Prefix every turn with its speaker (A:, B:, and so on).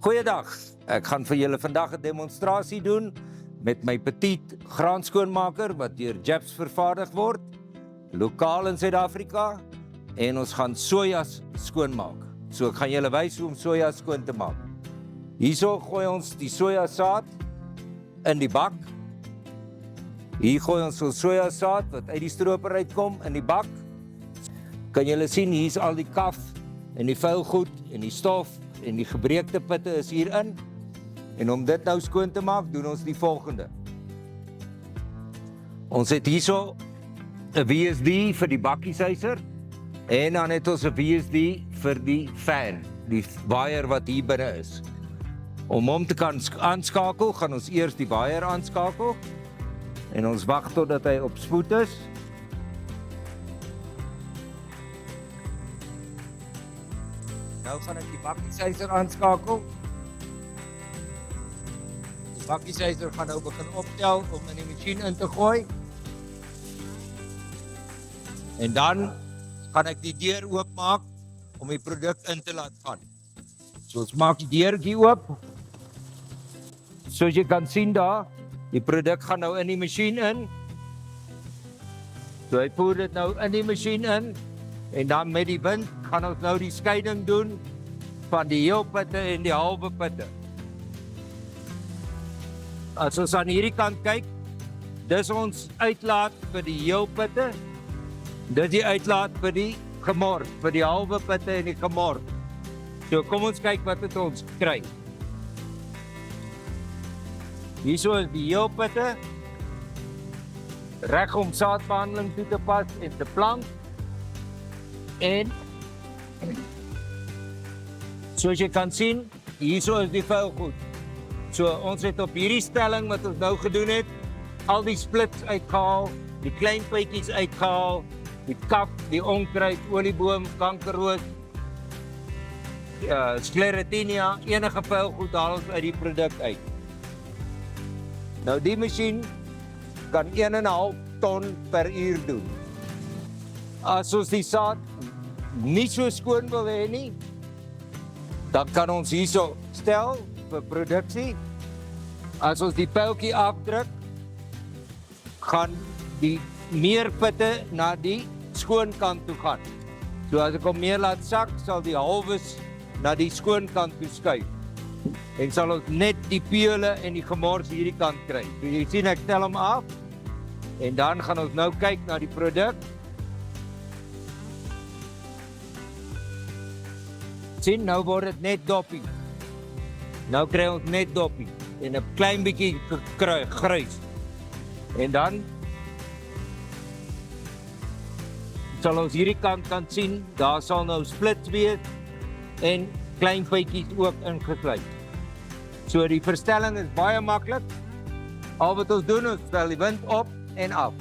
A: Goeiedag, ek gaan vir julle vandag 'n demonstrasie doen met my Petit graanskoonmaker wat deur Japs vervaardig word, lokaal in Suid-Afrika, en ons gaan sojas skoonmaak. So ek gaan julle wys hoe om soja skoon te maak. Hierso gooi ons die sojasaad in die bak. Hier gooi ons ons sojasaad wat uit die stroper uitkom in die bak. Kan julle sien, hier is al die kaf en die vuilgoed en die stof en die gebreekte pitte is hierin. En om dit nou skoon te maak, doen ons die volgende. Ons het hierso 'n VSD vir die bakkieshuiser en dan het ons 'n VSD vir die fan, die waier wat hier binne is. Om hom te kan aanskakel, gaan ons eers die waier aanskakel en ons wag totdat hy op spoed is. Nou gaan ek die bakkieshuiser aanskakel. Die bakkieshuiser gaan nou begin optel om in die masjien in te gooi. En dan gaan ek die deur oopmaak om die produk in te laat gaan. So ons maak die deurtjie oop. Soos jy kan sien daar, die produk gaan nou in die masjien in. So hy voer dit nou in die masjien in. En dan met die wind gaan ons nou die skeiding doen van die heel pitte en die halwe pitte. As ons aan hierdie kant kyk, dis ons uitlaat vir die heel pitte. Dis die uitlaat vir die gemors, vir die halwe pitte en die gemors. So kom ons kyk wat het ons kry. Hierso is die heel pitte, reg om saadbehandeling toe te pas en te plant. En soos jy kan sien, hierso is die vuilgoed. So ons het op hierdie stelling wat ons nou gedoen het, al die splits uitgehaal, die klein puitjies uitgehaal, die kap, die onkruid, olieboom, kankerroos, sclerotinia, enige vuilgoed haal ons uit die produk uit. Nou die masjien kan 1,5 ton per uur doen. As ons die saad nie so skoon wil hê nie, dan kan ons hierso stel vir produksie. As ons die pyltjie afdruk, gaan die meer pitte na die skoon kant toe gaan. So as ek hom meer laat sak, sal die halwes na die skoon kant toe skuif. En sal ons net die peule en die gemors hierdie kant kry. So jy sien, ek tel hom af en dan gaan ons nou kyk na die produk. Sien, nou word dit net doppie. Nou kry ons net doppie en 'n klein bietjie grys. En dan sal ons hierdie kant kan sien, daar sal nou splits wees en klein puitjies ook ingesluit. So die verstelling is baie maklik. Al wat ons doen is stel die wind op en af.